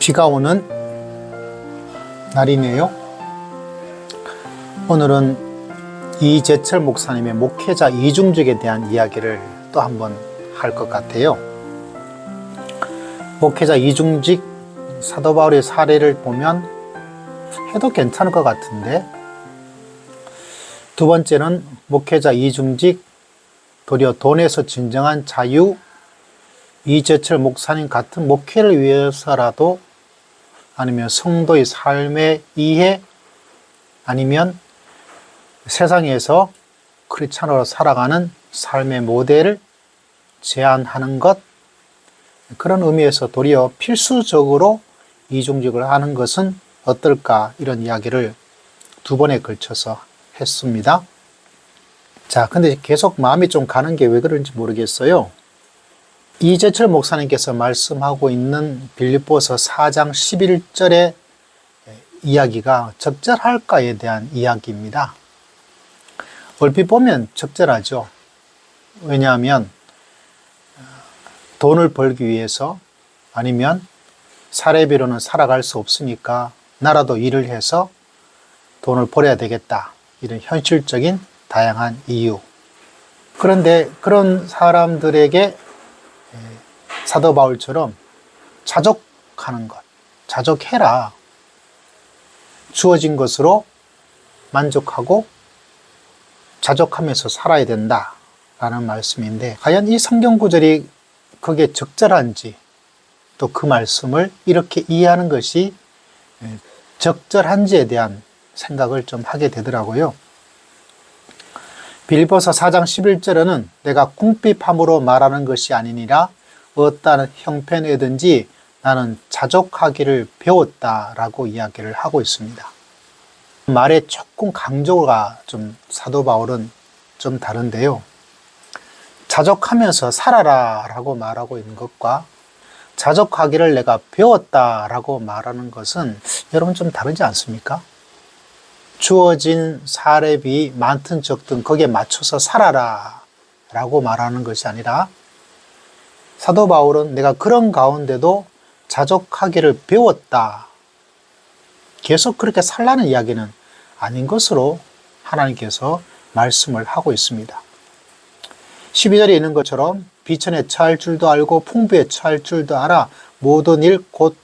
비가 오는 날이네요. 오늘은 이재철 목사님의 목회자 이중직에 대한 이야기를 또 한번 할 것 같아요. 목회자 이중직 사도 바울의 사례를 보면 해도 괜찮을 것 같은데, 두 번째는 목회자 이중직 도리어 돈에서 진정한 자유, 이재철 목사님 같은 목회를 위해서라도, 아니면 성도의 삶의 이해, 아니면 세상에서 크리스찬으로 살아가는 삶의 모델을 제안하는 것, 그런 의미에서 도리어 필수적으로 이중직을 하는 것은 어떨까, 이런 이야기를 두 번에 걸쳐서 했습니다. 자, 근데 계속 마음이 좀 가는 게 왜 그런지 모르겠어요. 이재철 목사님께서 말씀하고 있는 빌립보서 4장 11절의 이야기가 적절할까에 대한 이야기입니다. 얼핏 보면 적절하죠. 왜냐하면 돈을 벌기 위해서, 아니면 사례비로는 살아갈 수 없으니까 나라도 일을 해서 돈을 벌어야 되겠다, 이런 현실적인 다양한 이유. 그런데 그런 사람들에게 사도 바울처럼 자족하는 것, 자족해라, 주어진 것으로 만족하고 자족하면서 살아야 된다 라는 말씀인데, 과연 이 성경 구절이 그게 적절한지, 또 그 말씀을 이렇게 이해하는 것이 적절한지에 대한 생각을 좀 하게 되더라고요. 빌립보서 4장 11절에는 내가 궁핍함으로 말하는 것이 아니니라 어떠한 형편에든지 나는 자족하기를 배웠다라고 이야기를 하고 있습니다. 말에 조금 강조가 좀 사도 바울은 좀 다른데요. 자족하면서 살아라 라고 말하고 있는 것과 자족하기를 내가 배웠다라고 말하는 것은 여러분 좀 다르지 않습니까? 주어진 사례비 많든 적든 거기에 맞춰서 살아라 라고 말하는 것이 아니라, 사도 바울은 내가 그런 가운데도 자족하기를 배웠다, 계속 그렇게 살라는 이야기는 아닌 것으로 하나님께서 말씀을 하고 있습니다. 12절에 있는 것처럼 비천에 처할 줄도 알고 풍부에 처할 줄도 알아 모든 일 곧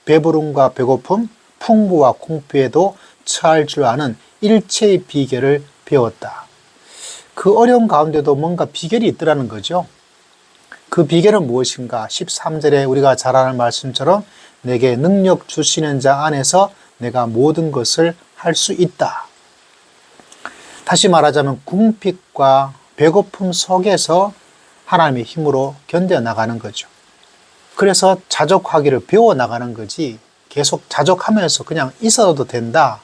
배부름과 배고픔, 풍부와 궁핍에도 처할 줄 아는 일체의 비결을 배웠다. 그 어려운 가운데도 뭔가 비결이 있더라는 거죠. 그 비결은 무엇인가? 13절에 우리가 잘 아는 말씀처럼 내게 능력 주시는 자 안에서 내가 모든 것을 할 수 있다. 다시 말하자면 궁핍과 배고픔 속에서 하나님의 힘으로 견뎌나가는 거죠. 그래서 자족하기를 배워나가는 거지, 계속 자족하면서 그냥 있어도 된다,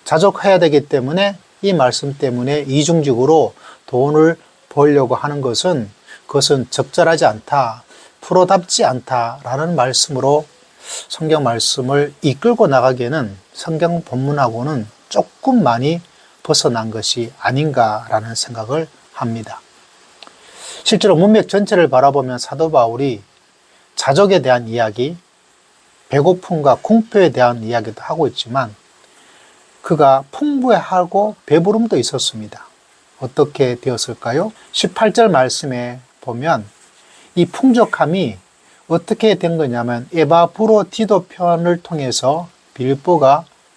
자족해야 되기 때문에 이 말씀 때문에 이중직으로 돈을 벌려고 하는 것은, 그것은 적절하지 않다, 프로답지 않다라는 말씀으로 성경 말씀을 이끌고 나가기에는 성경 본문하고는 조금 많이 벗어난 것이 아닌가라는 생각을 합니다. 실제로 문맥 전체를 바라보면 사도 바울이 자족에 대한 이야기, 배고픔과 궁핍에 대한 이야기도 하고 있지만, 그가 풍부해하고 배부름도 있었습니다. 어떻게 되었을까요? 18절 말씀에 보면 이 풍족함이 어떻게 된 거냐면, 에바브로디도 편을 통해서 빌립보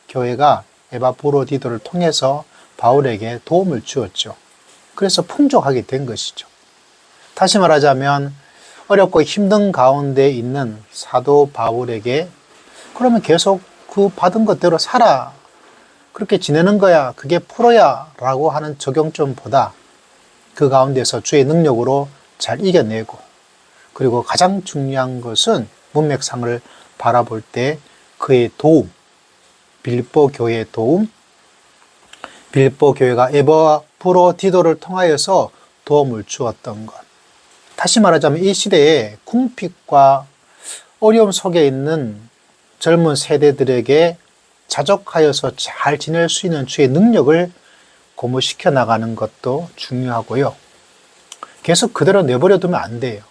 교회가 에바브로디도를 통해서 바울에게 도움을 주었죠. 그래서 풍족하게 된 것이죠. 다시 말하자면 어렵고 힘든 가운데 있는 사도 바울에게 그러면 계속 그 받은 것대로 살아, 그렇게 지내는 거야, 그게 프로야 라고 하는 적용점보다 그 가운데서 주의 능력으로 잘 이겨내고, 그리고 가장 중요한 것은 문맥상을 바라볼 때 그의 도움, 빌립보 교회의 도움, 빌립보 교회가 에바브로디도를 통하여서 도움을 주었던 것. 다시 말하자면 이 시대에 궁핍과 어려움 속에 있는 젊은 세대들에게 자족하여서 잘 지낼 수 있는 주의 능력을 고무시켜 나가는 것도 중요하고요. 계속 그대로 내버려 두면 안 돼요.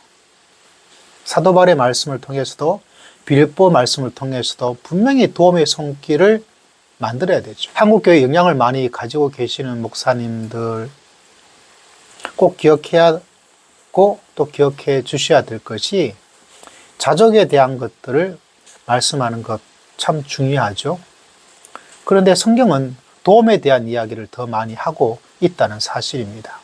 사도 바울의 말씀을 통해서도 빌보 말씀을 통해서도 분명히 도움의 손길을 만들어야 되죠. 한국교회 영향을 많이 가지고 계시는 목사님들 꼭 기억해야 하고 또 기억해 주셔야 될 것이 자족에 대한 것들을 말씀하는 것 참 중요하죠. 그런데 성경은 도움에 대한 이야기를 더 많이 하고 있다는 사실입니다.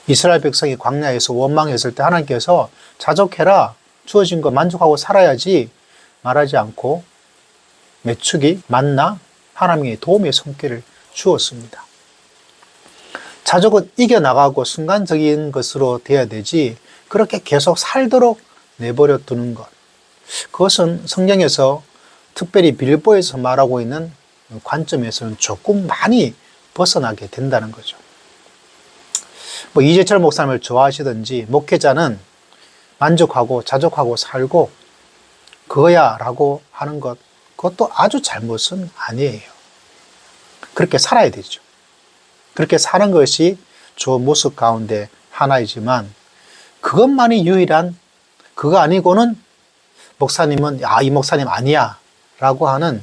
이스라엘 백성이 광야에서 원망했을 때 하나님께서 자족해라, 주어진 거 만족하고 살아야지 말하지 않고 메추기, 만나, 하나님의 도움의 손길을 주었습니다. 자족은 이겨나가고 순간적인 것으로 되어야 되지 그렇게 계속 살도록 내버려 두는 것. 그것은 성경에서 특별히 빌보에서 말하고 있는 관점에서는 조금 많이 벗어나게 된다는 거죠. 이재철 목사님을 좋아하시든지 목회자는 만족하고 자족하고 살고 그거야 라고 하는 것, 그것도 아주 잘못은 아니에요. 그렇게 살아야 되죠. 그렇게 사는 것이 좋은 모습 가운데 하나이지만 그것만이 유일한, 그거 아니고는 목사님은 이 목사님 아니야 라고 하는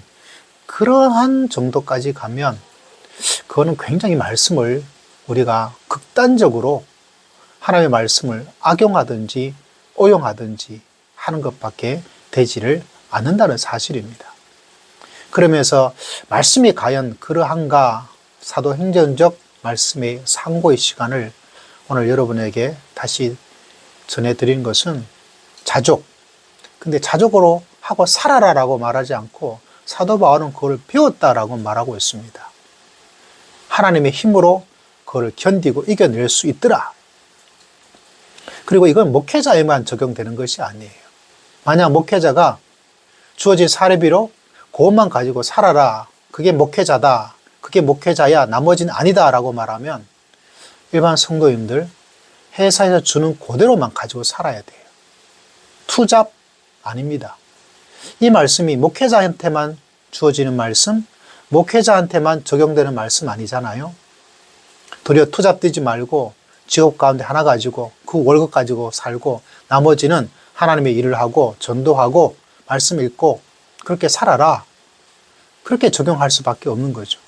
그러한 정도까지 가면 그거는 굉장히 말씀을 우리가 극단적으로 하나님의 말씀을 악용하든지 오용하든지 하는 것밖에 되지를 않는다는 사실입니다. 그러면서 말씀이 과연 그러한가, 사도행전적 말씀의 상고의 시간을 오늘 여러분에게 다시 전해드린 것은 자족. 근데 자족으로 하고 살아라라고 말하지 않고 사도 바울은 그걸 배웠다라고 말하고 있습니다. 하나님의 힘으로 그걸 견디고 이겨낼 수 있더라. 그리고 이건 목회자에만 적용되는 것이 아니에요. 만약 목회자가 주어진 사례비로 그것만 가지고 살아라, 그게 목회자다, 그게 목회자야, 나머지는 아니다 라고 말하면 일반 성도님들 회사에서 주는 그대로만 가지고 살아야 돼요. 투잡 아닙니다. 이 말씀이 목회자한테만 주어지는 말씀, 목회자한테만 적용되는 말씀 아니잖아요. 도리어 투잡 뛰지 말고 직업 가운데 하나 가지고 그 월급 가지고 살고 나머지는 하나님의 일을 하고 전도하고 말씀 읽고 그렇게 살아라. 그렇게 적용할 수밖에 없는 거죠.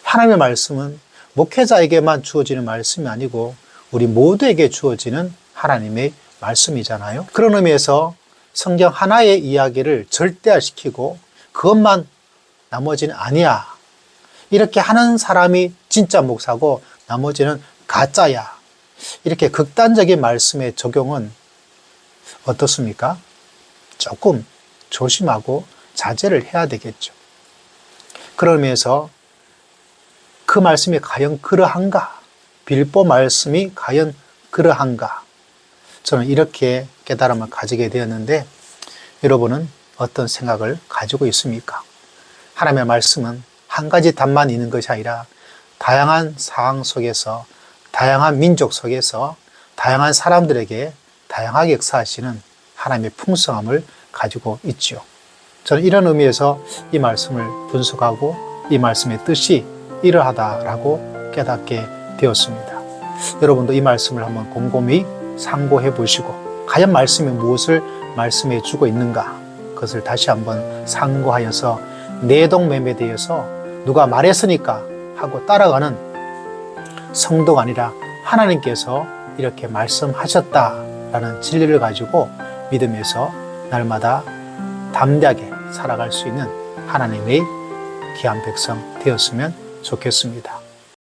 하나님의 말씀은 목회자에게만 주어지는 말씀이 아니고 우리 모두에게 주어지는 하나님의 말씀이잖아요. 그런 의미에서 성경 하나의 이야기를 절대화시키고 그것만 나머지는 아니야, 이렇게 하는 사람이 진짜 목사고 나머지는 가짜야, 이렇게 극단적인 말씀의 적용은 어떻습니까? 조금 조심하고 자제를 해야 되겠죠. 그런 의미에서 그 말씀이 과연 그러한가? 빌보 말씀이 과연 그러한가? 저는 이렇게 깨달음을 가지게 되었는데 여러분은 어떤 생각을 가지고 있습니까? 하나님의 말씀은 한 가지 답만 있는 것이 아니라 다양한 상황 속에서, 다양한 민족 속에서, 다양한 사람들에게 다양하게 역사하시는 하나님의 풍성함을 가지고 있죠. 저는 이런 의미에서 이 말씀을 분석하고 이 말씀의 뜻이 이러하다라고 깨닫게 되었습니다. 여러분도 이 말씀을 한번 곰곰이 상고해 보시고 과연 말씀이 무엇을 말씀해 주고 있는가, 그것을 다시 한번 상고하여서 내동매매되어서 누가 말했으니까 하고 따라가는 성도가 아니라 하나님께서 이렇게 말씀하셨다라는 진리를 가지고 믿음에서 날마다 담대하게 살아갈 수 있는 하나님의 귀한 백성 되었으면 좋겠습니다.